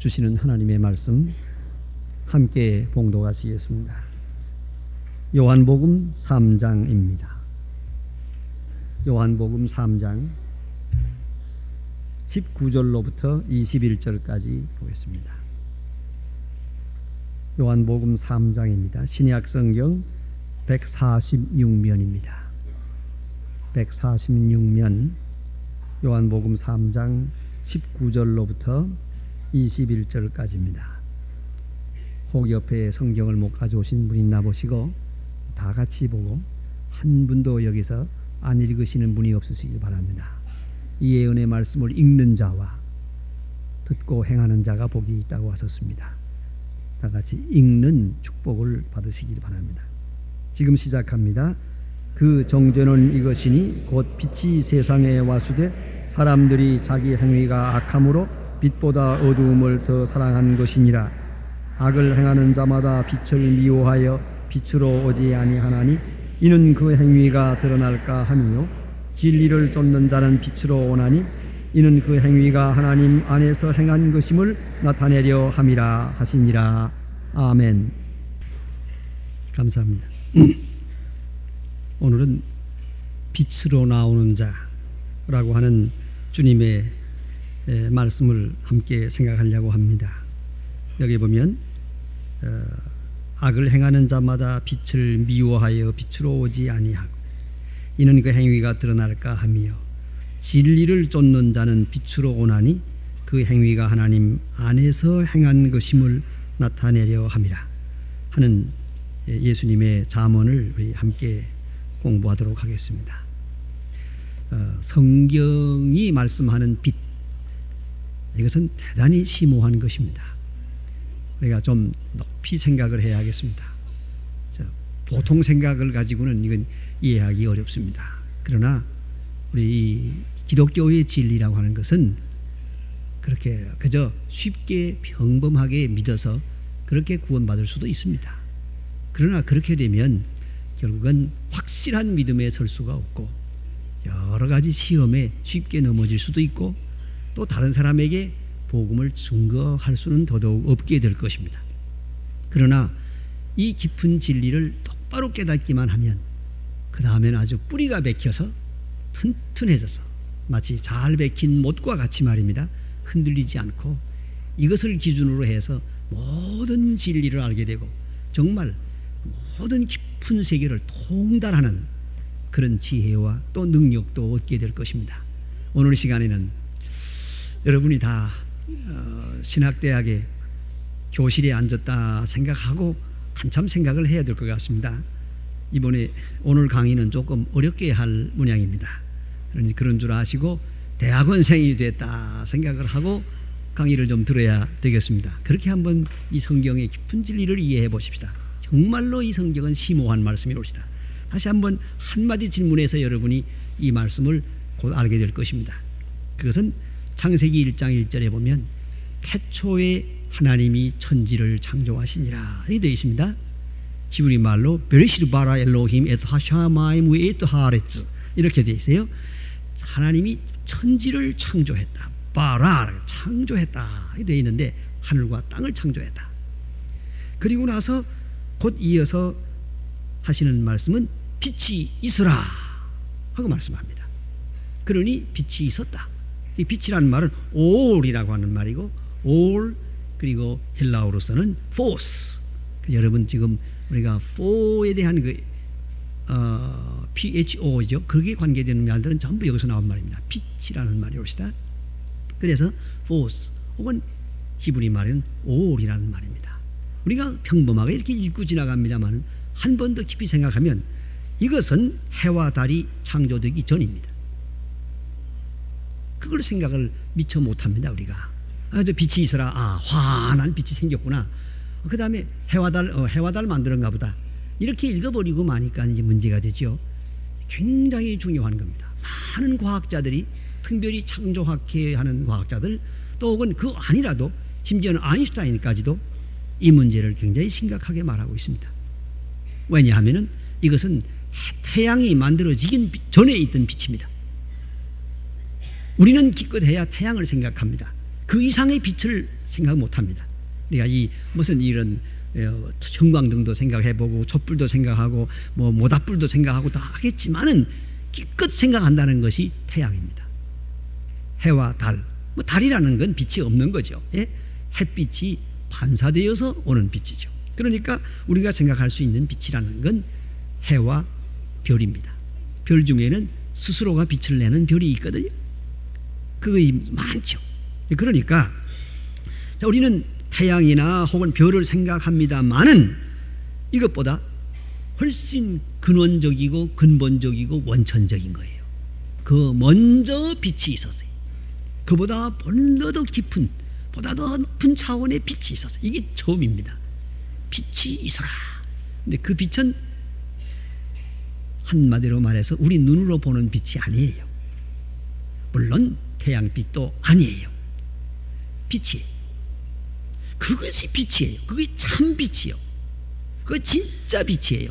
주시는 하나님의 말씀 함께 봉독하시겠습니다. 요한복음 3장입니다. 요한복음 3장 19절로부터 21절까지 보겠습니다. 요한복음 3장입니다. 신약 성경 146면입니다. 146면 요한복음 3장 19절로부터 21절까지입니다. 혹 옆에 성경을 못 가져오신 분이 있나 보시고 다 같이 보고 한 분도 여기서 안 읽으시는 분이 없으시기 바랍니다. 이 예언의 말씀을 읽는 자와 듣고 행하는 자가 복이 있다고 하셨습니다. 다 같이 읽는 축복을 받으시길 바랍니다. 지금 시작합니다. 그 정죄는 이것이니 곧 빛이 세상에 왔으되 사람들이 자기 행위가 악함으로 빛보다 어두움을 더 사랑한 것이니라. 악을 행하는 자마다 빛을 미워하여 빛으로 오지 아니하나니 이는 그 행위가 드러날까 하며 진리를 쫓는 자는 빛으로 오나니 이는 그 행위가 하나님 안에서 행한 것임을 나타내려 함이라 하시니라. 아멘. 감사합니다. 오늘은 빛으로 나오는 자라고 하는 주님의 말씀을 함께 생각하려고 합니다. 여기 보면 악을 행하는 자마다 빛을 미워하여 빛으로 오지 아니하고 이는 그 행위가 드러날까 하며 진리를 쫓는 자는 빛으로 오나니 그 행위가 하나님 안에서 행한 것임을 나타내려 함이라 하는 예수님의 잠언을 우리 함께 공부하도록 하겠습니다. 성경이 말씀하는 빛, 이것은 대단히 심오한 것입니다. 우리가 좀 높이 생각을 해야 하겠습니다. 보통 생각을 가지고는 이건 이해하기 어렵습니다. 그러나 우리 기독교의 진리라고 하는 것은 그렇게 그저 쉽게 평범하게 믿어서 그렇게 구원받을 수도 있습니다. 그러나 그렇게 되면 결국은 확실한 믿음에 설 수가 없고 여러 가지 시험에 쉽게 넘어질 수도 있고 또 다른 사람에게 복음을 증거할 수는 더더욱 없게 될 것입니다. 그러나 이 깊은 진리를 똑바로 깨닫기만 하면 그 다음에는 아주 뿌리가 박혀서 튼튼해져서 마치 잘 박힌 못과 같이 말입니다. 흔들리지 않고 이것을 기준으로 해서 모든 진리를 알게 되고 정말 모든 깊은 세계를 통달하는 그런 지혜와 또 능력도 얻게 될 것입니다. 오늘 시간에는 여러분이 다 신학대학의 교실에 앉았다 생각하고 한참 생각을 해야 될 것 같습니다. 이번에 오늘 강의는 조금 어렵게 할 모양입니다. 그런 줄 아시고 대학원생이 됐다 생각을 하고 강의를 좀 들어야 되겠습니다. 그렇게 한번 이 성경의 깊은 진리를 이해해 보십시다. 정말로 이 성경은 심오한 말씀이옵시다. 다시 한번 한마디 질문해서 여러분이 이 말씀을 곧 알게 될 것입니다. 그것은 창세기 1장 1절에 보면 태초에 하나님이 천지를 창조하시니라 이렇게 되어 있습니다. 히브리 말로 베리시르 바라 엘로힘 에트 하샤마임 위에트 하레츠 이렇게 되어 있어요. 하나님이 천지를 창조했다. 바라 창조했다 이렇게 되어 있는데 하늘과 땅을 창조했다. 그리고 나서 곧 이어서 하시는 말씀은 빛이 있으라 하고 말씀합니다. 그러니 빛이 있었다. 이 빛이라는 말은 all이라고 하는 말이고 all 그리고 헬라어로서는 force. 여러분 지금 우리가 for에 대한 그 PHO죠. 거기에 관계되는 말들은 전부 여기서 나온 말입니다. 빛이라는 말이 옵시다. 그래서 force 혹은 히브리 말은 all이라는 말입니다. 우리가 평범하게 이렇게 읽고 지나갑니다만 한 번 더 깊이 생각하면 이것은 해와 달이 창조되기 전입니다. 그걸 생각을 미처 못합니다. 우리가 저 빛이 있어라. 환한 빛이 생겼구나. 그 다음에 해와 달 만드는가 보다. 이렇게 읽어버리고 마니까 이제 문제가 되죠. 굉장히 중요한 겁니다. 많은 과학자들이 특별히 창조학회 하는 과학자들 또 혹은 그 아니라도 심지어는 아인슈타인까지도 이 문제를 굉장히 심각하게 말하고 있습니다. 왜냐하면 이것은 태양이 만들어지기 전에 있던 빛입니다. 우리는 기껏해야 태양을 생각합니다. 그 이상의 빛을 생각 못합니다. 우리가 이 무슨 이런 형광등도 생각해보고 촛불도 생각하고 뭐 모닥불도 생각하고 다 하겠지만은 기껏 생각한다는 것이 태양입니다. 해와 달, 뭐 달이라는 건 빛이 없는 거죠. 예? 햇빛이 반사되어서 오는 빛이죠. 그러니까 우리가 생각할 수 있는 빛이라는 건 해와 별입니다. 별 중에는 스스로가 빛을 내는 별이 있거든요. 그게 많죠. 그러니까 우리는 태양이나 혹은 별을 생각합니다만은 이것보다 훨씬 근원적이고 근본적이고 원천적인 거예요. 그 먼저 빛이 있었어요. 그보다 보다 더 깊은, 보다 더 높은 차원의 빛이 있었어요. 이게 처음입니다. 빛이 있어라. 근데 그 빛은 한마디로 말해서 우리 눈으로 보는 빛이 아니에요. 물론 태양빛도 아니에요. 빛이에요. 그것이 빛이에요. 그게 참 빛이요. 그거 진짜 빛이에요.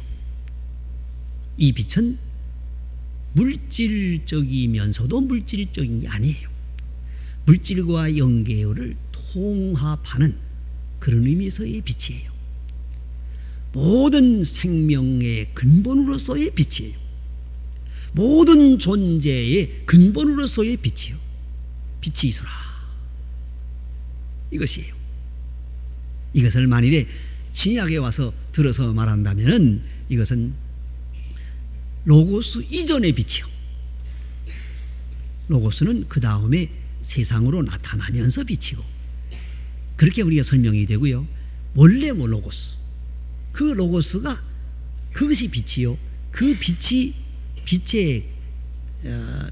이 빛은 물질적이면서도 물질적인 게 아니에요. 물질과 영계를 통합하는 그런 의미에서의 빛이에요. 모든 생명의 근본으로서의 빛이에요. 모든 존재의 근본으로서의 빛이요. 빛이 있어라. 이것이에요. 이것을 만일에 신약에 와서 들어서 말한다면 이것은 로고스 이전의 빛이요. 로고스는 그 다음에 세상으로 나타나면서 빛이고, 그렇게 우리가 설명이 되고요. 원래 뭐 로고스, 그 로고스가 그것이 빛이요. 그 빛이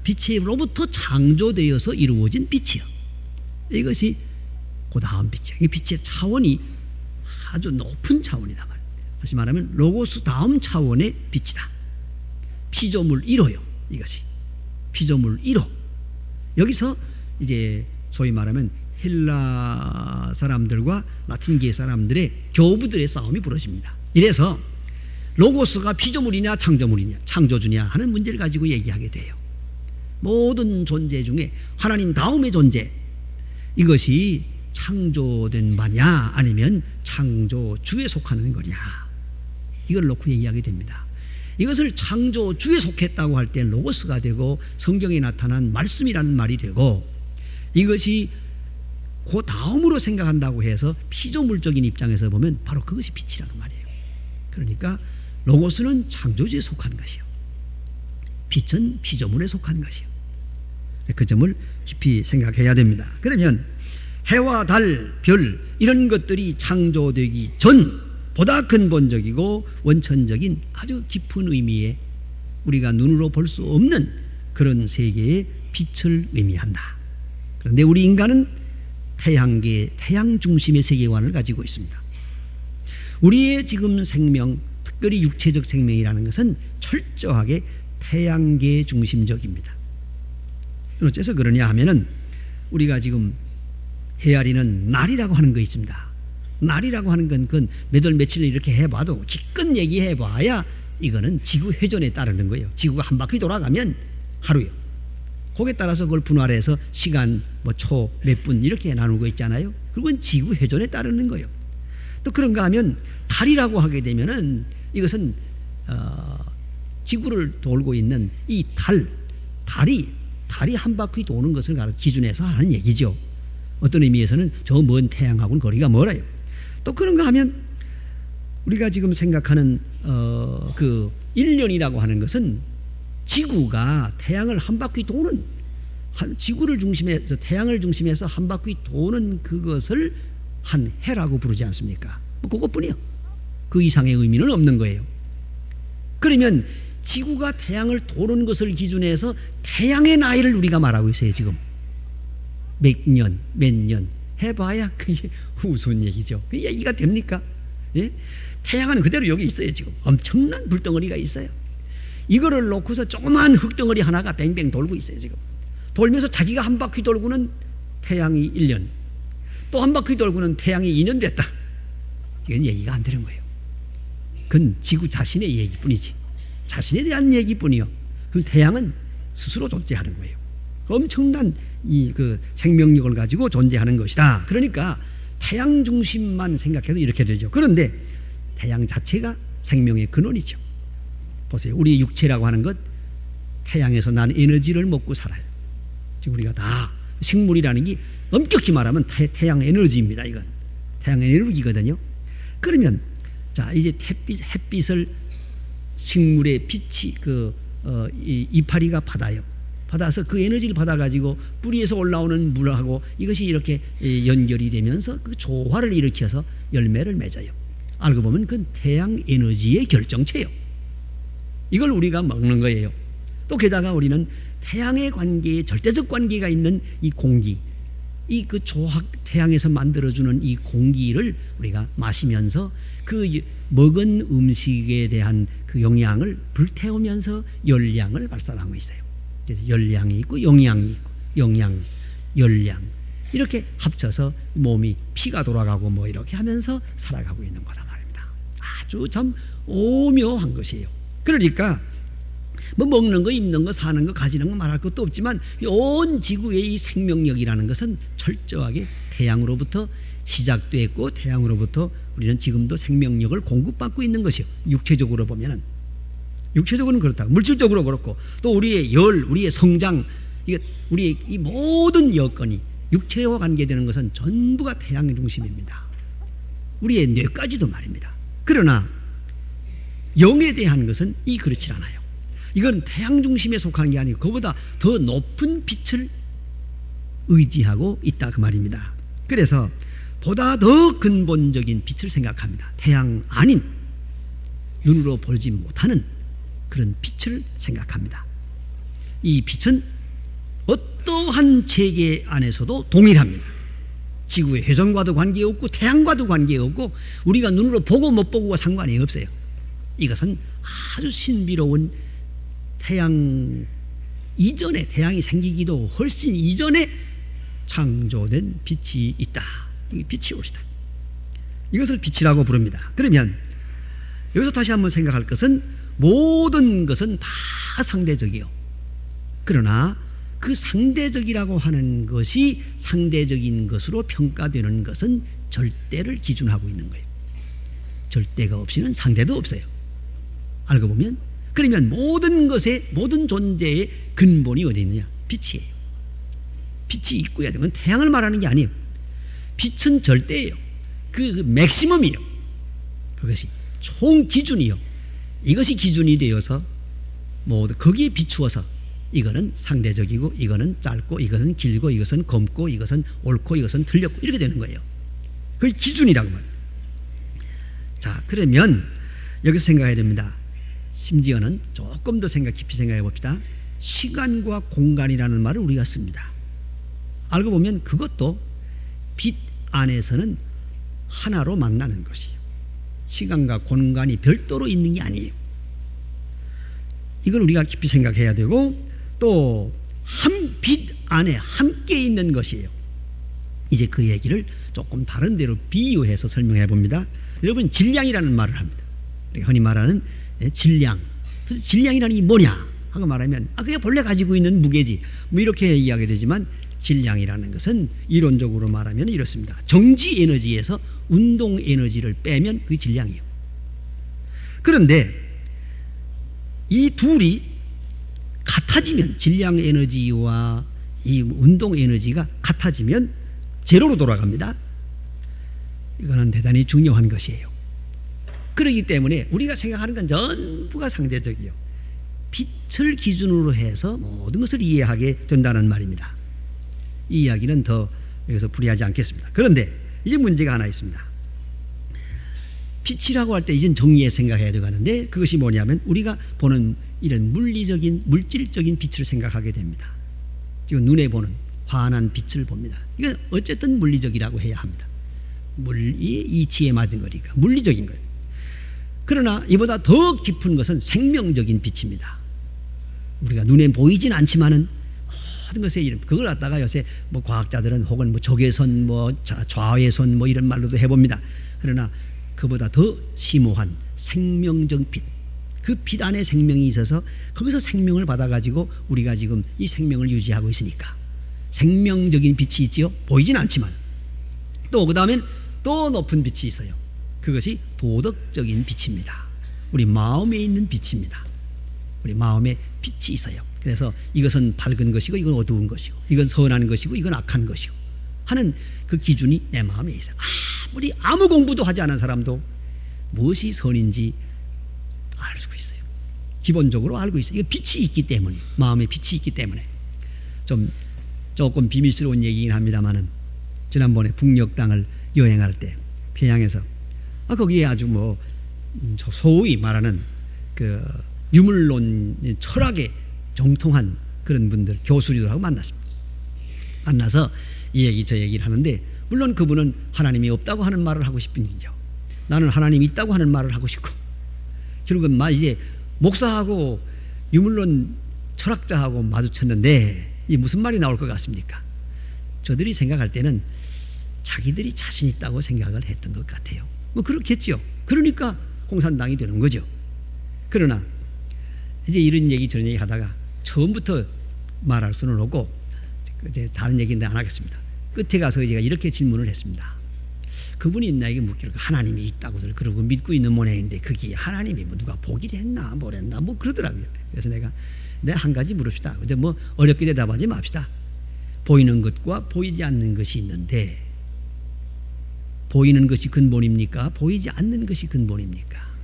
빛으로부터 창조되어서 이루어진 빛이요. 이것이 그 다음 빛이요. 이 빛의 차원이 아주 높은 차원이다 말이에요. 다시 말하면 로고스 다음 차원의 빛이다. 피조물 1호요. 이것이 피조물 1호. 여기서 이제 소위 말하면 헬라 사람들과 라틴계 사람들의 교부들의 싸움이 벌어집니다. 이래서 로고스가 피조물이냐 창조물이냐 창조주냐 하는 문제를 가지고 얘기하게 돼요. 모든 존재 중에 하나님 다음의 존재, 이것이 창조된 바냐 아니면 창조주에 속하는 거냐, 이걸 놓고 얘기하게 됩니다. 이것을 창조주에 속했다고 할 때 로고스가 되고 성경에 나타난 말씀이라는 말이 되고, 이것이 그 다음으로 생각한다고 해서 피조물적인 입장에서 보면 바로 그것이 빛이라는 말이에요. 그러니까 로고스는 창조주에 속하는 것이요, 빛은 피조물에 속하는 것이요. 그 점을 깊이 생각해야 됩니다. 그러면 해와 달, 별 이런 것들이 창조되기 전 보다 근본적이고 원천적인 아주 깊은 의미의 우리가 눈으로 볼 수 없는 그런 세계의 빛을 의미한다. 그런데 우리 인간은 태양계, 태양 중심의 세계관을 가지고 있습니다. 우리의 지금 생명, 특별히 육체적 생명이라는 것은 철저하게 태양계 중심적입니다. 어째서 그러냐 하면은 우리가 지금 헤아리는 날이라고 하는 거 있습니다. 날이라고 하는 건 그건 몇 월 며칠 이렇게 해봐도 기껏 얘기해봐야 이거는 지구 회전에 따르는 거예요. 지구가 한 바퀴 돌아가면 하루요. 거기에 따라서 그걸 분할해서 시간 뭐 초 몇 분 이렇게 나누고 있잖아요. 그건 지구 회전에 따르는 거예요. 또 그런가 하면 달이라고 하게 되면은 이것은 지구를 돌고 있는 이 달이 한 바퀴 도는 것을 기준해서 하는 얘기죠. 어떤 의미에서는 저 먼 태양하고는 거리가 멀어요. 또 그런가 하면 우리가 지금 생각하는 그 1년이라고 하는 것은 지구가 태양을 한 바퀴 도는, 지구를 중심해서 태양을 중심해서 한 바퀴 도는 그것을 한 해라고 부르지 않습니까? 뭐 그것뿐이요. 그 이상의 의미는 없는 거예요. 그러면 지구가 태양을 도는 것을 기준해서 태양의 나이를 우리가 말하고 있어요. 지금 몇 년 해봐야 그게 무슨 얘기죠. 그 얘기가 됩니까? 예? 태양은 그대로 여기 있어요. 지금 엄청난 불덩어리가 있어요. 이거를 놓고서 조그만 흙덩어리 하나가 뱅뱅 돌고 있어요. 지금 돌면서 자기가 한 바퀴 돌고는 태양이 1년, 또 한 바퀴 돌고는 태양이 2년 됐다. 이건 얘기가 안 되는 거예요. 그건 지구 자신의 얘기뿐이지, 자신에 대한 얘기뿐이요. 그럼 태양은 스스로 존재하는 거예요. 엄청난 이 그 생명력을 가지고 존재하는 것이다. 그러니까 태양 중심만 생각해도 이렇게 되죠. 그런데 태양 자체가 생명의 근원이죠. 보세요. 우리 육체라고 하는 것 태양에서 난 에너지를 먹고 살아요. 지금 우리가 다 식물이라는 게 엄격히 말하면 태양 에너지입니다. 이건 태양 에너지거든요. 그러면 자 이제 햇빛을 식물의 빛이 이파리가 받아요. 받아서 그 에너지를 받아가지고 뿌리에서 올라오는 물하고 이것이 이렇게 연결이 되면서 그 조화를 일으켜서 열매를 맺어요. 알고 보면 그건 태양 에너지의 결정체예요. 이걸 우리가 먹는 거예요. 또 게다가 우리는 태양의 관계에 절대적 관계가 있는 이 공기, 이 그 조학 태양에서 만들어주는 이 공기를 우리가 마시면서 그 먹은 음식에 대한 그 영양을 불태우면서 열량을 발산하고 있어요. 그래서 열량이 있고 영양이 있고 영양, 열량 이렇게 합쳐서 몸이 피가 돌아가고 뭐 이렇게 하면서 살아가고 있는 거다 말입니다. 아주 참 오묘한 것이에요. 그러니까 뭐 먹는 거, 입는 거, 사는 거, 가지는 거 말할 것도 없지만 온 지구의 이 생명력이라는 것은 철저하게 태양으로부터 시작됐고 태양으로부터 우리는 지금도 생명력을 공급받고 있는 것이요. 육체적으로 보면은 육체적으로는 그렇다. 물질적으로 그렇고 또 우리의 우리의 성장, 우리의 이 모든 여건이 육체와 관계되는 것은 전부가 태양 중심입니다. 우리의 뇌까지도 말입니다. 그러나 영에 대한 것은 그렇지 않아요. 이건 태양 중심에 속한 게 아니고 그보다 더 높은 빛을 의지하고 있다 그 말입니다. 그래서 보다 더 근본적인 빛을 생각합니다. 태양 아닌 눈으로 보지 못하는 그런 빛을 생각합니다. 이 빛은 어떠한 체계 안에서도 동일합니다. 지구의 회전과도 관계없고 태양과도 관계없고 우리가 눈으로 보고 못 보고가 상관이 없어요. 이것은 아주 신비로운 태양 이전에, 태양이 생기기도 훨씬 이전에 창조된 빛이 있다. 이게 빛이 옳시다. 이것을 빛이라고 부릅니다. 그러면 여기서 다시 한번 생각할 것은 모든 것은 다 상대적이요. 그러나 그 상대적이라고 하는 것이 상대적인 것으로 평가되는 것은 절대를 기준하고 있는 거예요. 절대가 없이는 상대도 없어요. 알고 보면 그러면 모든 것의 모든 존재의 근본이 어디 있느냐? 빛이에요. 빛이 있고야 되는 건 태양을 말하는 게 아니에요. 빛은 절대예요. 그 맥시멈이요. 그것이 총 기준이요. 이것이 기준이 되어서 모두 거기에 비추어서 이거는 상대적이고 이거는 짧고 이것은 길고 이것은 검고 이것은 옳고 이것은 틀렸고 이렇게 되는 거예요. 그게 기준이라고 말해요. 자, 그러면 여기서 생각해야 됩니다. 심지어는 조금 더 깊이 생각해 봅시다. 시간과 공간이라는 말을 우리가 씁니다. 알고 보면 그것도 빛 안에서는 하나로 만나는 것이에요. 시간과 공간이 별도로 있는 게 아니에요. 이걸 우리가 깊이 생각해야 되고 또 한 빛 안에 함께 있는 것이에요. 이제 그 얘기를 조금 다른 데로 비유해서 설명해 봅니다. 여러분 질량이라는 말을 합니다. 우리가 흔히 말하는 질량. 질량이라는 게 뭐냐 하고 말하면 그게 본래 가지고 있는 무게지 뭐 이렇게 얘기하게 되지만 질량이라는 것은 이론적으로 말하면 이렇습니다. 정지 에너지에서 운동 에너지를 빼면 그게 질량이에요. 그런데 이 둘이 같아지면 질량 에너지와 이 운동 에너지가 같아지면 제로로 돌아갑니다. 이거는 대단히 중요한 것이에요. 그렇기 때문에 우리가 생각하는 건 전부가 상대적이요. 빛을 기준으로 해서 모든 것을 이해하게 된다는 말입니다. 이 이야기는 더 여기서 풀이하지 않겠습니다. 그런데 이제 문제가 하나 있습니다. 빛이라고 할 때 이젠 정리해 생각해야 되는데 그것이 뭐냐면 우리가 보는 이런 물질적인 빛을 생각하게 됩니다. 지금 눈에 보는 환한 빛을 봅니다. 이건 어쨌든 물리적이라고 해야 합니다. 물이 이치에 맞은 거니까 물리적인 거예요. 그러나 이보다 더 깊은 것은 생명적인 빛입니다. 우리가 눈에 보이진 않지만은 모든 것의 이름 그걸 갖다가 요새 뭐 과학자들은 혹은 뭐 적외선 뭐 좌외선 뭐 이런 말로도 해봅니다. 그러나 그보다 더 심오한 생명적 빛, 그 빛 안에 생명이 있어서 거기서 생명을 받아가지고 우리가 지금 이 생명을 유지하고 있으니까 생명적인 빛이 있지요. 보이진 않지만 또 그 다음엔 또 높은 빛이 있어요. 그것이 도덕적인 빛입니다. 우리 마음에 있는 빛입니다. 우리 마음에 빛이 있어요. 그래서 이것은 밝은 것이고 이건 어두운 것이고 이건 선한 것이고 이건 악한 것이고 하는 그 기준이 내 마음에 있어요. 아무리 아무 공부도 하지 않은 사람도 무엇이 선인지 알 수 있어요. 기본적으로 알고 있어요. 이거 빛이 있기 때문에, 마음에 빛이 있기 때문에. 조금 비밀스러운 얘기긴 합니다만은 지난번에 북녘 땅을 여행할 때 평양에서 거기에 아주 소위 말하는 그 유물론 철학에 정통한 그런 분들 교수들하고 만났습니다. 만나서 이 얘기 저 얘기를 하는데 물론 그분은 하나님이 없다고 하는 말을 하고 싶은 거죠. 나는 하나님이 있다고 하는 말을 하고 싶고 결국은 이제 목사하고 유물론 철학자하고 마주쳤는데 이 무슨 말이 나올 것 같습니까? 저들이 생각할 때는 자기들이 자신 있다고 생각을 했던 것 같아요. 그렇겠죠. 그러니까 공산당이 되는 거죠. 그러나 이제 이런 얘기 저런 얘기 하다가 처음부터 말할 수는 없고 이제 다른 얘기인데 안 하겠습니다. 끝에 가서 제가 이렇게 질문을 했습니다. 그분이 나에게 묻기를 하나님이 있다고 그러고 믿고 있는 모양인데 그게 하나님이 누가 보기를 했나 뭐랬나 그러더라고요. 그래서 내가 한 가지 물읍시다. 근데 어렵게 대답하지 맙시다. 보이는 것과 보이지 않는 것이 있는데 보이는 것이 근본입니까? 보이지 않는 것이 근본입니까?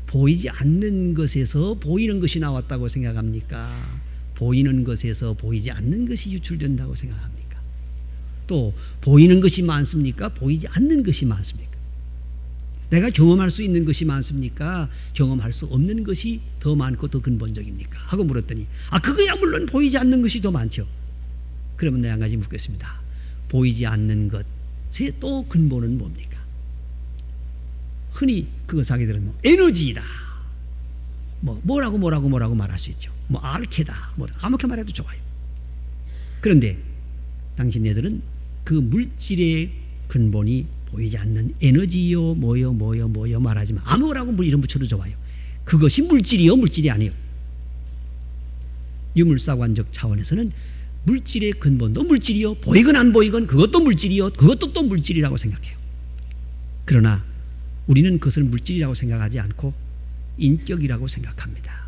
보이지 않는 것에서 보이는 것이 나왔다고 생각합니까? 보이는 것에서 보이지 않는 것이 유출된다고 생각합니까? 또 보이는 것이 많습니까? 보이지 않는 것이 많습니까? 내가 경험할 수 있는 것이 많습니까? 경험할 수 없는 것이 더 많고 더 근본적입니까? 하고 물었더니 그거야 물론 보이지 않는 것이 더 많죠. 그러면 내가 한 가지 묻겠습니다. 보이지 않는 것의 또 근본은 뭡니까? 흔히 그것 하기들은 에너지이다. 뭐라고 말할 수 있죠. 알케다. 아무렇게 말해도 좋아요. 그런데 당신네들은 그 물질의 근본이 보이지 않는 에너지요 뭐요 말하지 마. 아무거라고 이름 붙여도 좋아요. 그것이 물질이요 물질이 아니요. 유물사관적 차원에서는 물질의 근본도 물질이요 보이건 안 보이건 그것도 물질이요 그것도 또 물질이라고 생각해요. 그러나 우리는 그것을 물질이라고 생각하지 않고 인격이라고 생각합니다.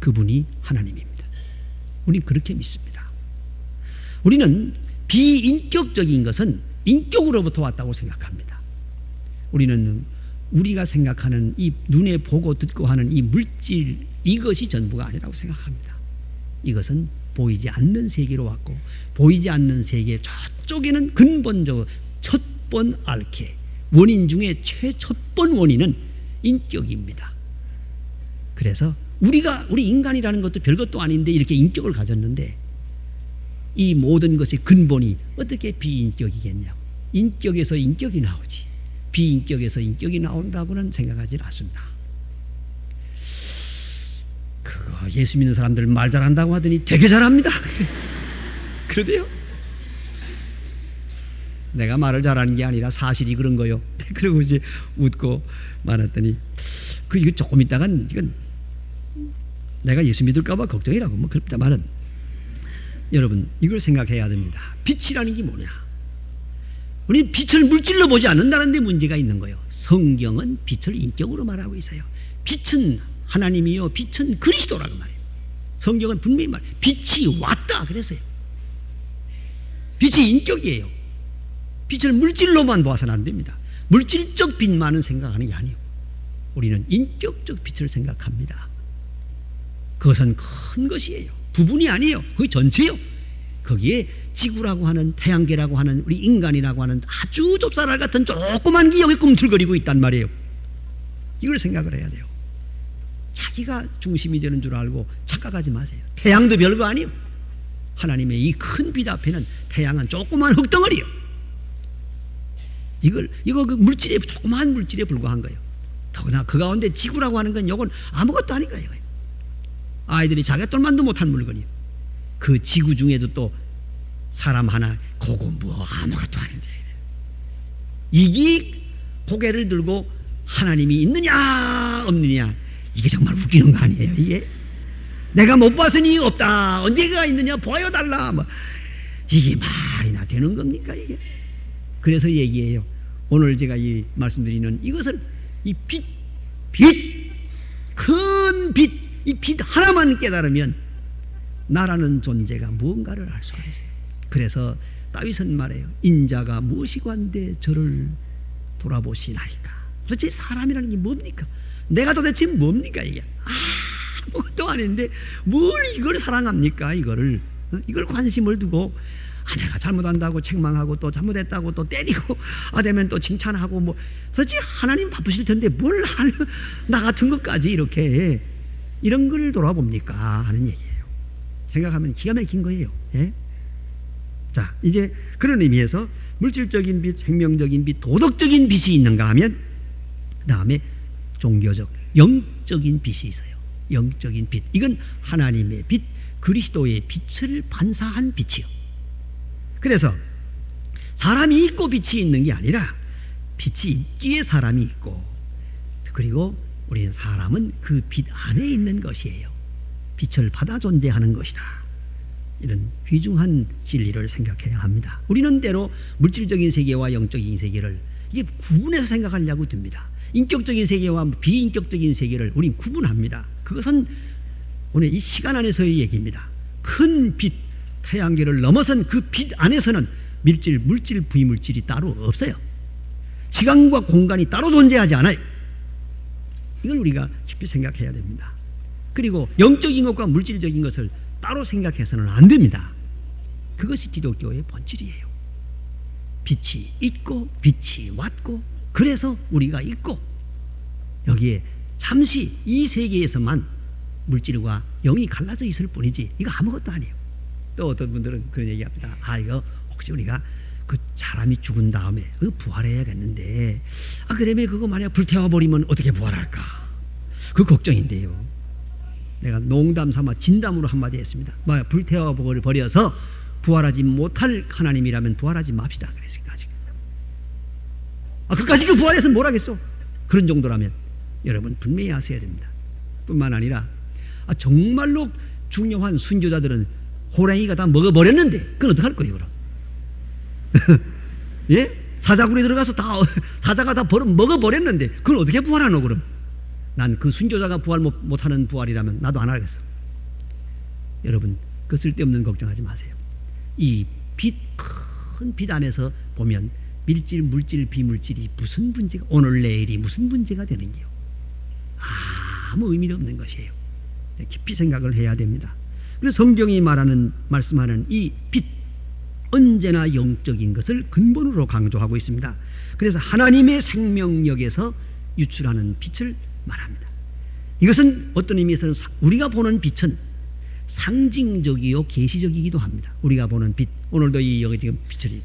그분이 하나님입니다. 우리는 그렇게 믿습니다. 우리는 비인격적인 것은 인격으로부터 왔다고 생각합니다. 우리는 우리가 생각하는 이 눈에 보고 듣고 하는 이 물질 이것이 전부가 아니라고 생각합니다. 이것은 보이지 않는 세계로 왔고 보이지 않는 세계 저쪽에는 근본적으로 첫번 알케 원인 중에 최첫번 원인은 인격입니다. 그래서 우리 인간이라는 것도 별것도 아닌데 이렇게 인격을 가졌는데 이 모든 것의 근본이 어떻게 비인격이겠냐고. 인격에서 인격이 나오지 비인격에서 인격이 나온다고는 생각하지 않습니다. 그거 예수 믿는 사람들 말 잘한다고 하더니 되게 잘합니다. 그러대요. 내가 말을 잘하는 게 아니라 사실이 그런 거요. 그러고 이제 웃고 말았더니 이거 조금 있다간 이건 내가 예수 믿을까봐 걱정이라고 그렇다마는 여러분 이걸 생각해야 됩니다. 빛이라는 게 뭐냐? 우리는 빛을 물질로 보지 않는다는 데 문제가 있는 거예요. 성경은 빛을 인격으로 말하고 있어요. 빛은 하나님이요 빛은 그리스도라고 말해요. 성경은 분명히 말해요. 빛이 왔다 그랬어요. 빛이 인격이에요. 빛을 물질로만 봐서는 안 됩니다. 물질적 빛만은 생각하는 게 아니에요. 우리는 인격적 빛을 생각합니다. 그것은 큰 것이에요. 부분이 아니에요. 그게 전체요. 거기에 지구라고 하는 태양계라고 하는 우리 인간이라고 하는 아주 좁쌀알 같은 조그만 게 여기 꿈틀거리고 있단 말이에요. 이걸 생각을 해야 돼요. 자기가 중심이 되는 줄 알고 착각하지 마세요. 태양도 별거 아니에요. 하나님의 이 큰 빛 앞에는 태양은 조그만 흙덩어리요. 이거 그 물질에 조그만 물질에 불과한 거예요. 더구나 그 가운데 지구라고 하는 건 이건 아무것도 아닌 거예요. 아이들이 자기돌만도 못한 물건이에요. 그 지구 중에도 또 사람 하나 그거 뭐 아무것도 아닌데 이게 고개를 들고 하나님이 있느냐 없느냐 이게 정말 웃기는 거 아니에요. 이게 내가 못 봤으니 없다 언제가 있느냐 보여달라 이게 말이나 되는 겁니까? 이게 그래서 얘기해요. 오늘 제가 이 말씀드리는 이것을 이 큰 빛, 이 빛 하나만 깨달으면 나라는 존재가 무언가를 알 수가 있어요. 그래서 다윗은 말해요. 인자가 무엇이관데 저를 돌아보시나이까. 도대체 사람이라는 게 뭡니까? 내가 도대체 뭡니까 이게? 아무것도 아닌데 뭘 이걸 사랑합니까? 이걸 관심을 두고 내가 잘못한다고 책망하고 또 잘못했다고 또 때리고 되면 또 칭찬하고 뭐 도대체 하나님 바쁘실 텐데 뭘 나 같은 것까지 이렇게 이런 걸 돌아봅니까? 하는 얘기예요. 생각하면 기가 막힌 거예요. 예? 자, 이제 그런 의미에서 물질적인 빛, 생명적인 빛, 도덕적인 빛이 있는가 하면 그 다음에 종교적, 영적인 빛이 있어요. 영적인 빛. 이건 하나님의 빛, 그리스도의 빛을 반사한 빛이요. 그래서 사람이 있고 빛이 있는 게 아니라 빛이 있기에 사람이 있고, 그리고 우리는 사람은 그 빛 안에 있는 것이에요. 빛을 받아 존재하는 것이다. 이런 귀중한 진리를 생각해야 합니다. 우리는 때로 물질적인 세계와 영적인 세계를 이게 구분해서 생각하려고 듭니다. 인격적인 세계와 비인격적인 세계를 우린 구분합니다. 그것은 오늘 이 시간 안에서의 얘기입니다. 큰 빛, 태양계를 넘어선 그 빛 안에서는 물질, 부의물질이 따로 없어요. 시간과 공간이 따로 존재하지 않아요. 이걸 우리가 깊이 생각해야 됩니다. 그리고 영적인 것과 물질적인 것을 따로 생각해서는 안 됩니다. 그것이 기독교의 본질이에요. 빛이 있고 빛이 왔고 그래서 우리가 있고, 여기에 잠시 이 세계에서만 물질과 영이 갈라져 있을 뿐이지 이거 아무것도 아니에요. 또 어떤 분들은 그런 얘기합니다. 이거 혹시 우리가 그 사람이 죽은 다음에 부활해야겠는데 그러면 그거 만약 불태워버리면 어떻게 부활할까? 그 걱정인데요. 내가 농담 삼아 진담으로 한마디 했습니다. 불태워버려서 부활하지 못할 하나님이라면 부활하지 맙시다. 그랬으니까 그까지 그 부활해서 뭘 하겠어? 그런 정도라면 여러분 분명히 아셔야 됩니다. 뿐만 아니라 정말로 중요한 순교자들은 호랑이가 다 먹어버렸는데 그건 어떡할 거예요 그럼? 예? 사자굴에 들어가서 사자가 다 먹어버렸는데 그걸 어떻게 부활하노 그럼? 난 그 순교자가 부활 못하는 부활이라면 나도 안 하겠어. 여러분 그 쓸데없는 걱정하지 마세요. 이 빛, 큰 빛 안에서 보면 물질, 비물질이 무슨 문제가, 오늘 내일이 무슨 문제가 되느냐요. 아무 의미도 없는 것이에요. 깊이 생각을 해야 됩니다. 그래서 성경이 말씀하는 이 빛, 언제나 영적인 것을 근본으로 강조하고 있습니다. 그래서 하나님의 생명력에서 유출하는 빛을 말합니다. 이것은 어떤 의미에서는 우리가 보는 빛은 상징적이요 계시적이기도 합니다. 우리가 보는 빛, 오늘도 여기 지금 빛을,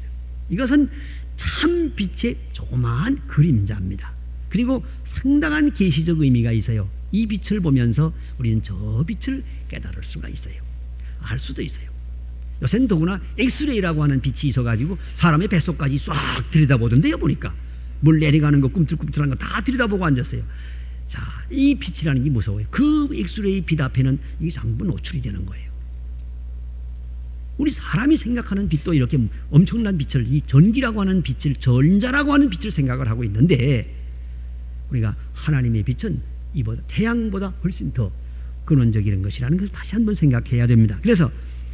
이것은 참 빛의 조그마한 그림자입니다. 그리고 상당한 계시적 의미가 있어요. 이 빛을 보면서 우리는 저 빛을 깨달을 수가 있어요. 알 수도 있어요. 요새는 더구나 엑스레이라고 하는 빛이 있어가지고 사람의 뱃속까지 싹 들여다보던데요. 보니까 물 내려가는 거 꿈틀꿈틀한 거 다 들여다보고 앉았어요. 자, 이 빛이라는 게 무서워요. 그 엑스레이 빛 앞에는 이게 전부 노출이 되는 거예요. 우리 사람이 생각하는 빛도 이렇게 엄청난 빛을, 이 전기라고 하는 빛을, 전자라고 하는 빛을 생각을 하고 있는데, 우리가 하나님의 빛은 이보다, 태양보다 훨씬 더 근원적인 것이라는 것을 다시 한번 생각해야 됩니다. 그래서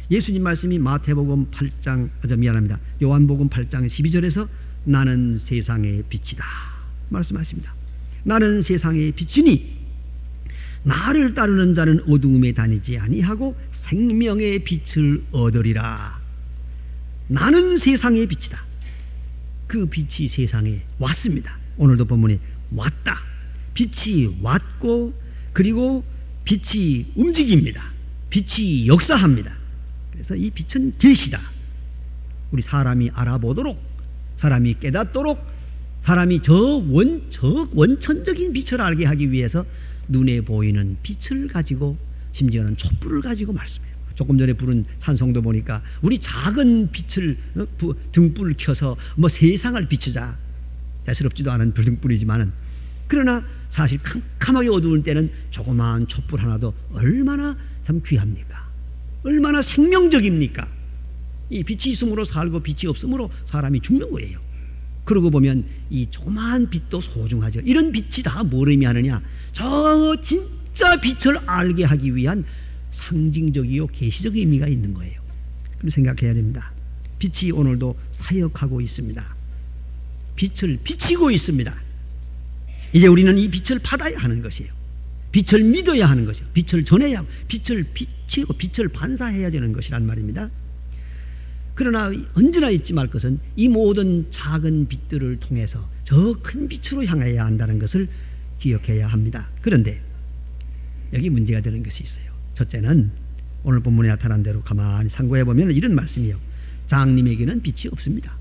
예수님 말씀이 마태복음 8장, 요한복음 8장 12절에서 나는 세상의 빛이다 말씀하십니다. 나는 세상의 빛이니 나를 따르는 자는 어두움에 다니지 아니하고 생명의 빛을 얻으리라. 나는 세상의 빛이다. 그 빛이 세상에 왔습니다. 오늘도 본문에 왔다. 빛이 왔고, 그리고 빛이 움직입니다. 빛이 역사합니다. 그래서 이 빛은 계시다. 우리 사람이 알아보도록, 사람이 깨닫도록, 사람이 저 원천적인 빛을 알게 하기 위해서 눈에 보이는 빛을 가지고, 심지어는 촛불을 가지고 말씀해요. 조금 전에 부른 찬송도 보니까 우리 작은 빛을 등불을 켜서 세상을 비추자. 대수롭지도 않은 등불이지만은, 그러나 사실 캄캄하게 어두울 때는 조그마한 촛불 하나도 얼마나 참 귀합니까? 얼마나 생명적입니까? 이 빛이 있음으로 살고 빛이 없음으로 사람이 죽는 거예요. 그러고 보면 이 조그마한 빛도 소중하죠. 이런 빛이 다 뭘 의미하느냐? 저 진짜 빛을 알게 하기 위한 상징적이요 계시적 의미가 있는 거예요. 그럼 생각해야 됩니다. 빛이 오늘도 사역하고 있습니다. 빛을 비치고 있습니다. 이제 우리는 이 빛을 받아야 하는 것이에요. 빛을 믿어야 하는 것이요. 빛을 전해야 하고 빛을 비치고 빛을 반사해야 되는 것이란 말입니다. 그러나 언제나 잊지 말 것은 이 모든 작은 빛들을 통해서 저 큰 빛으로 향해야 한다는 것을 기억해야 합니다. 그런데 여기 문제가 되는 것이 있어요. 첫째는 오늘 본문에 나타난 대로 가만히 상고해 보면 이런 말씀이요. 장님에게는 빛이 없습니다.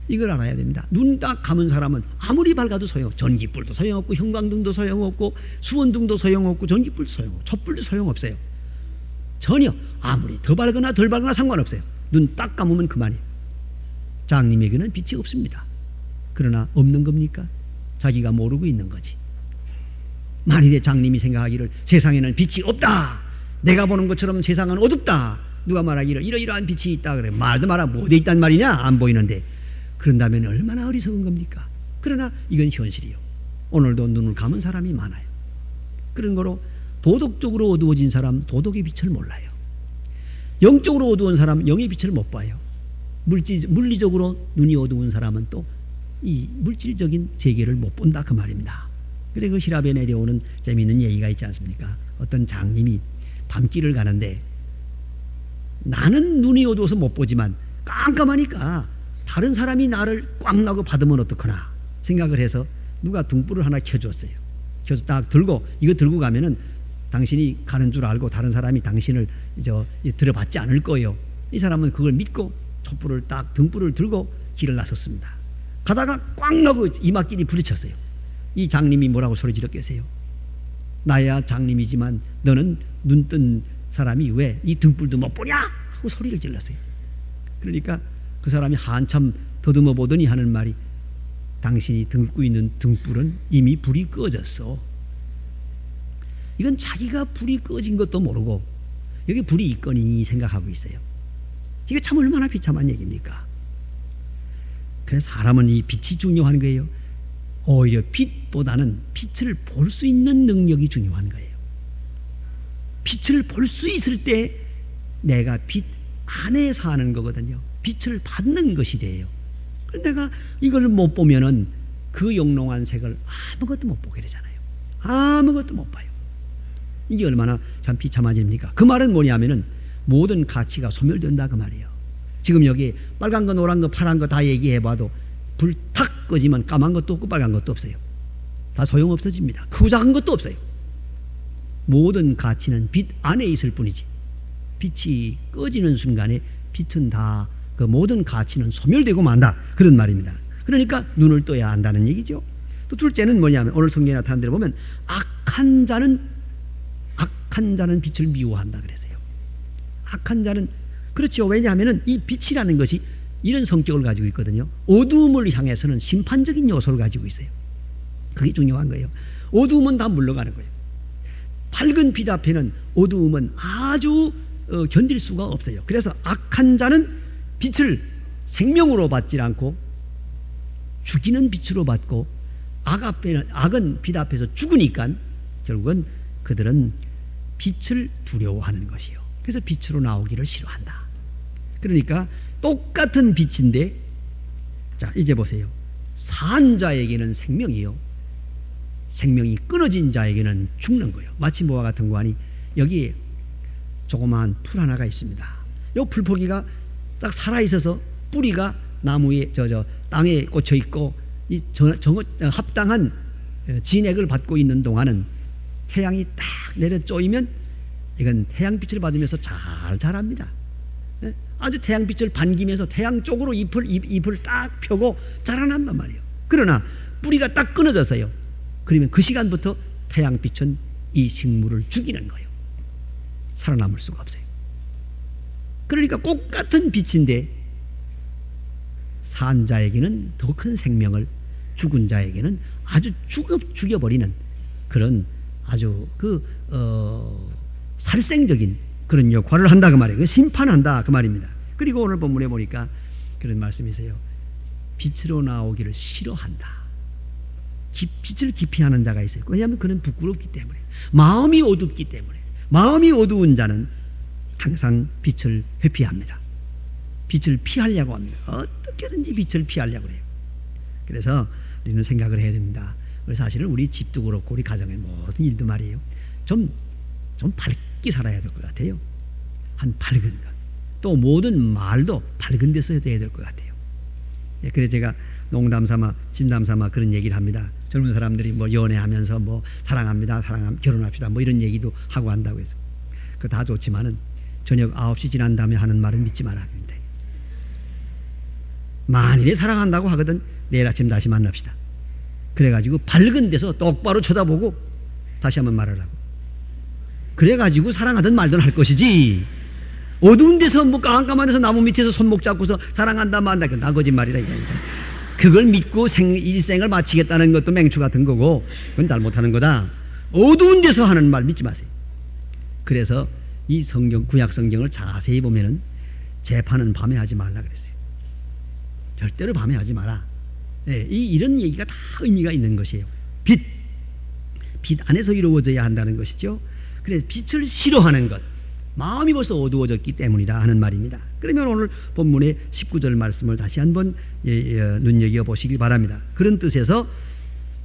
이걸 알아야 됩니다. 눈 딱 감은 사람은 아무리 밝아도 소용, 전기불도 소용없고 형광등도 소용없고 수원등도 소용없고 전기불도 소용없고 촛불도 소용없어요. 전혀 아무리 더 밝거나 덜 밝거나 상관없어요. 눈 딱 감으면 그만이에요. 장님에게는 빛이 없습니다. 그러나 없는 겁니까? 자기가 모르고 있는 거지. 만일에 장님이 생각하기를 세상에는 빛이 없다, 내가 보는 것처럼 세상은 어둡다, 누가 말하기를 이러이러한 빛이 있다 그래. 말도 마라. 뭐돼 있단 말이냐? 안 보이는데. 그런다면 얼마나 어리석은 겁니까? 그러나 이건 현실이요. 오늘도 눈을 감은 사람이 많아요. 그런 거로 도덕적으로 어두워진 사람 도덕의 빛을 몰라요. 영적으로 어두운 사람 영의 빛을 못 봐요. 물리적으로 눈이 어두운 사람은 또 이 물질적인 세계를 못 본다 그 말입니다. 그래 그 히랍에 내려오는 재미있는 얘기가 있지 않습니까? 어떤 장님이 밤길을 가는데 나는 눈이 어두워서 못 보지만 깜깜하니까 다른 사람이 나를 꽉 나고 받으면 어떡하나 생각을 해서 누가 등불을 하나 켜줬어요. 켜서 딱 들고 이거 들고 가면은 당신이 가는 줄 알고 다른 사람이 당신을 들어받지 않을 거예요. 이 사람은 그걸 믿고 촛불을 딱 등불을 들고 길을 나섰습니다. 가다가 꽉 나고 이마끼리 부딪혔어요. 이 장님이 뭐라고 소리 지르겠어요? 나야 장님이지만 너는 눈 뜬 사람이 왜 이 등불도 못 보냐? 하고 소리를 질렀어요. 그러니까 그 사람이 한참 더듬어 보더니 하는 말이 당신이 들고 있는 등불은 이미 불이 꺼졌어. 이건 자기가 불이 꺼진 것도 모르고 여기 불이 있거니 생각하고 있어요. 이게 참 얼마나 비참한 얘기입니까? 그래서 사람은 이 빛이 중요한 거예요. 오히려 빛보다는 빛을 볼 수 있는 능력이 중요한 거예요. 빛을 볼 수 있을 때 내가 빛 안에 사는 거거든요. 빛을 받는 것이 돼요. 내가 이걸 못 보면은 그 영롱한 색을 아무것도 못 보게 되잖아요. 아무것도 못 봐요. 이게 얼마나 참 비참한 일입니까? 그 말은 뭐냐면은 모든 가치가 소멸된다 그 말이에요. 지금 여기 빨간 거 노란 거 파란 거 다 얘기해봐도 불 탁 꺼지면 까만 것도 없고 빨간 것도 없어요. 다 소용없어집니다. 크고 작은 것도 없어요. 모든 가치는 빛 안에 있을 뿐이지 빛이 꺼지는 순간에 빛은 다 그 모든 가치는 소멸되고 만다 그런 말입니다. 그러니까 눈을 떠야 한다는 얘기죠. 또 둘째는 뭐냐면 오늘 성경에 나타난 대로 보면 악한 자는 빛을 미워한다 그랬어요. 악한 자는 그렇죠. 왜냐하면 이 빛이라는 것이 이런 성격을 가지고 있거든요. 어두움을 향해서는 심판적인 요소를 가지고 있어요. 그게 중요한 거예요. 어두움은 다 물러가는 거예요. 밝은 빛 앞에는 어두움은 아주 견딜 수가 없어요. 그래서 악한 자는 빛을 생명으로 받지 않고 죽이는 빛으로 받고 악은 빛 앞에서 죽으니까 결국은 그들은 빛을 두려워하는 것이요. 그래서 빛으로 나오기를 싫어한다. 그러니까 똑같은 빛인데 자 이제 보세요. 산 자에게는 생명이요, 생명이 끊어진 자에게는 죽는 거예요. 마치 뭐와 같은 거 하니 여기에 조그마한 풀 하나가 있습니다. 이 풀포기가 딱 살아있어서 뿌리가 나무에 땅에 꽂혀 있고 이 합당한 진액을 받고 있는 동안은 태양이 딱 내려 쪼이면 이건 태양빛을 받으면서 잘 자랍니다. 아주 태양빛을 반기면서 태양 쪽으로 잎을 딱 펴고 자라난단 말이에요. 그러나 뿌리가 딱 끊어졌어요. 그러면 그 시간부터 태양빛은 이 식물을 죽이는 거예요. 살아남을 수가 없어요. 그러니까 똑같은 빛인데 산 자에게는 더 큰 생명을, 죽은 자에게는 아주 죽여버리는 그런 아주 살생적인 그런 역할을 한다 그 말이에요. 심판한다 그 말입니다. 그리고 오늘 본문에 보니까 그런 말씀이세요. 빛으로 나오기를 싫어한다. 빛을 기피하는 자가 있어요. 왜냐하면 그는 부끄럽기 때문에, 마음이 어둡기 때문에. 마음이 어두운 자는 항상 빛을 회피합니다. 빛을 피하려고 합니다. 어떻게든지 빛을 피하려고 해요. 그래서 우리는 생각을 해야 됩니다. 그래서 사실은 우리 집도 그렇고 우리 가정의 모든 일도 말이에요. 좀 밝게 살아야 될 것 같아요. 한 밝은 것. 또 모든 말도 밝은 데서 해야 될 것 같아요. 예, 그래서 제가 농담 삼아 진담 삼아 그런 얘기를 합니다. 젊은 사람들이 뭐 연애하면서 뭐 사랑합니다, 결혼합시다 뭐 이런 얘기도 하고 한다고 해서 그거 다 좋지만은 저녁 9시 지난 다음에 하는 말은 믿지 말아야 됩니다. 만일에 사랑한다고 하거든 내일 아침 다시 만납시다. 그래가지고 밝은 데서 똑바로 쳐다보고 다시 한번 말하라고. 그래가지고 사랑하든 말든 할 것이지, 어두운 데서 뭐 깜깜한 데서 나무 밑에서 손목 잡고서 사랑한다 만다, 나 거짓말이라 이거니까. 그걸 믿고 일생을 마치겠다는 것도 맹추 같은 거고 그건 잘못하는 거다. 어두운 데서 하는 말 믿지 마세요. 그래서 이 구약 성경을 자세히 보면은 재판은 밤에 하지 말라 그랬어요. 절대로 밤에 하지 마라. 네, 이런 얘기가 다 의미가 있는 것이에요. 빛 안에서 이루어져야 한다는 것이죠. 그래서 빛을 싫어하는 것, 마음이 벌써 어두워졌기 때문이다 하는 말입니다. 그러면 오늘 본문의 19절 말씀을 다시 한번 눈여겨보시기 바랍니다. 그런 뜻에서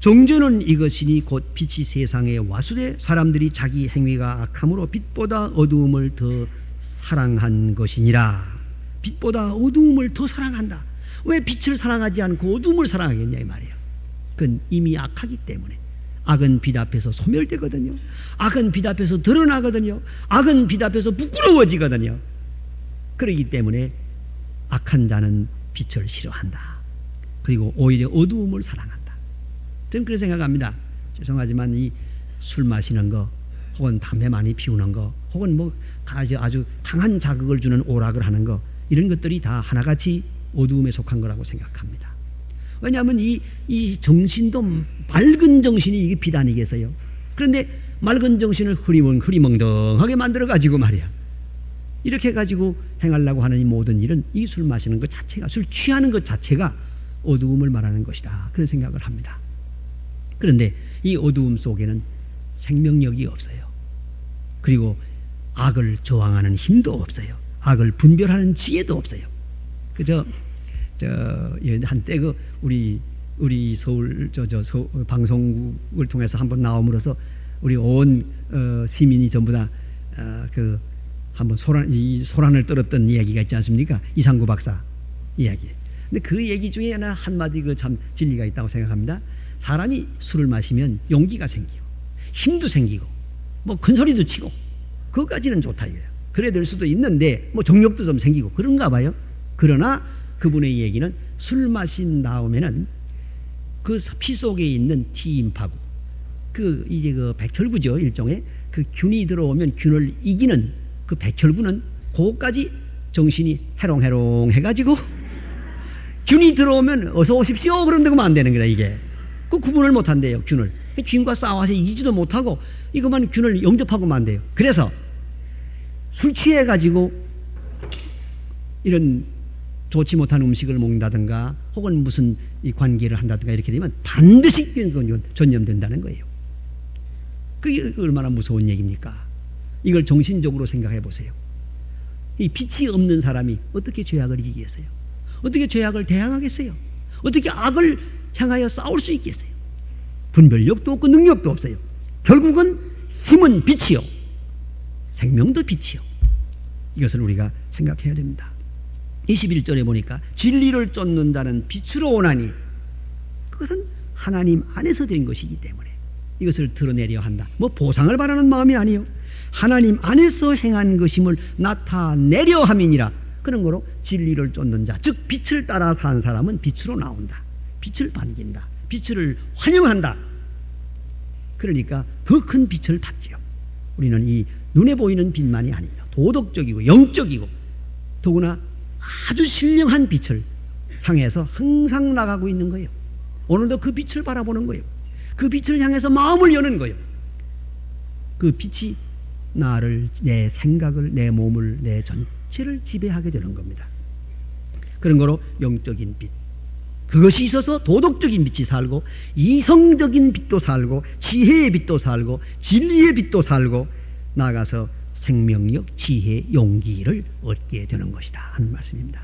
정죄는 이것이니 곧 빛이 세상에 왔으되 사람들이 자기 행위가 악함으로 빛보다 어두움을 더 사랑한 것이니라. 빛보다 어두움을 더 사랑한다. 왜 빛을 사랑하지 않고 어두움을 사랑하겠냐 이 말이에요. 그건 이미 악하기 때문에. 악은 빛 앞에서 소멸되거든요. 악은 빛 앞에서 드러나거든요. 악은 빛 앞에서 부끄러워지거든요. 그렇기 때문에 악한 자는 빛을 싫어한다. 그리고 오히려 어두움을 사랑한다. 저는 그렇게 생각합니다. 죄송하지만 이 술 마시는 거, 혹은 담배 많이 피우는 거, 혹은 뭐 아주 강한 자극을 주는 오락을 하는 거, 이런 것들이 다 하나같이 어두움에 속한 거라고 생각합니다. 왜냐하면 이 정신도 맑은 정신이 이게 빛 아니겠어요? 그런데 맑은 정신을 흐리멍덩하게 만들어가지고 말이야, 이렇게 해가지고 행하려고 하는 이 모든 일은 이 술 마시는 것 자체가, 술 취하는 것 자체가 어두움을 말하는 것이다, 그런 생각을 합니다. 그런데 이 어두움 속에는 생명력이 없어요. 그리고 악을 저항하는 힘도 없어요. 악을 분별하는 지혜도 없어요. 그저 한때 우리 서울 방송국을 통해서 한번 나옴으로써 우리 온 시민이 전부 다 한번 소란을 떨었던 이야기가 있지 않습니까? 이상구 박사 이야기. 근데 그 얘기 중에 하나 한마디 참 진리가 있다고 생각합니다. 사람이 술을 마시면 용기가 생기고 힘도 생기고 뭐 큰 소리도 치고 그것까지는 좋다 이거예요. 그래 될 수도 있는데 뭐 정력도 좀 생기고 그런가 봐요. 그러나 그분의 얘기는 술 마신 다음에는 그 피 속에 있는 T임파구, 이제 백혈구죠, 일종의 그 균이 들어오면 균을 이기는 그 백혈구는 그것까지 정신이 해롱해롱 해가지고 균이 들어오면 어서 오십시오 그런다고 하면 안 되는 거다. 이게 그 구분을 못 한대요. 균을 균과 싸워서 이기지도 못하고 이것만 균을 영접하고만 돼요. 그래서 술 취해가지고 이런 좋지 못한 음식을 먹는다든가 혹은 무슨 이 관계를 한다든가 이렇게 되면 반드시 전염된다는 거예요. 그게 얼마나 무서운 얘기입니까? 이걸 정신적으로 생각해 보세요. 이 빛이 없는 사람이 어떻게 죄악을 이기겠어요? 어떻게 죄악을 대항하겠어요? 어떻게 악을 향하여 싸울 수 있겠어요? 분별력도 없고 능력도 없어요. 결국은 힘은 빛이요, 생명도 빛이요. 이것을 우리가 생각해야 됩니다. 21절에 보니까 진리를 쫓는다는 빛으로 오나니 그것은 하나님 안에서 된 것이기 때문에 이것을 드러내려 한다. 뭐 보상을 바라는 마음이 아니요, 하나님 안에서 행한 것임을 나타내려 함이니라. 그런 거로 진리를 쫓는 자, 즉 빛을 따라 산 사람은 빛으로 나온다. 빛을 반긴다. 빛을 환영한다. 그러니까 더 큰 빛을 받지요. 우리는 이 눈에 보이는 빛만이 아닙니다. 도덕적이고 영적이고 더구나 아주 신령한 빛을 향해서 항상 나가고 있는 거예요. 오늘도 그 빛을 바라보는 거예요. 그 빛을 향해서 마음을 여는 거예요. 그 빛이 나를, 내 생각을, 내 몸을, 내 전체를 지배하게 되는 겁니다. 그런 거로 영적인 빛, 그것이 있어서 도덕적인 빛이 살고 이성적인 빛도 살고 지혜의 빛도 살고 진리의 빛도 살고 나아가서 생명력, 지혜, 용기를 얻게 되는 것이다 하는 말씀입니다.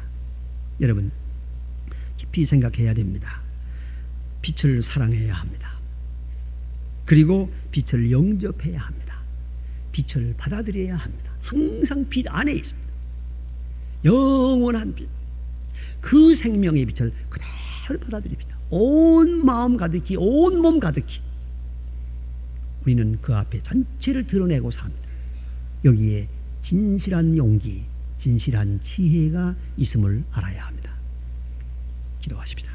여러분 깊이 생각해야 됩니다. 빛을 사랑해야 합니다. 그리고 빛을 영접해야 합니다. 빛을 받아들여야 합니다. 항상 빛 안에 있습니다. 영원한 빛, 그 생명의 빛을 그대로 받아들입시다. 온 마음 가득히, 온 몸 가득히 우리는 그 앞에 전체를 드러내고 삽니다. 여기에 진실한 용기, 진실한 지혜가 있음을 알아야 합니다. 기도하십시다.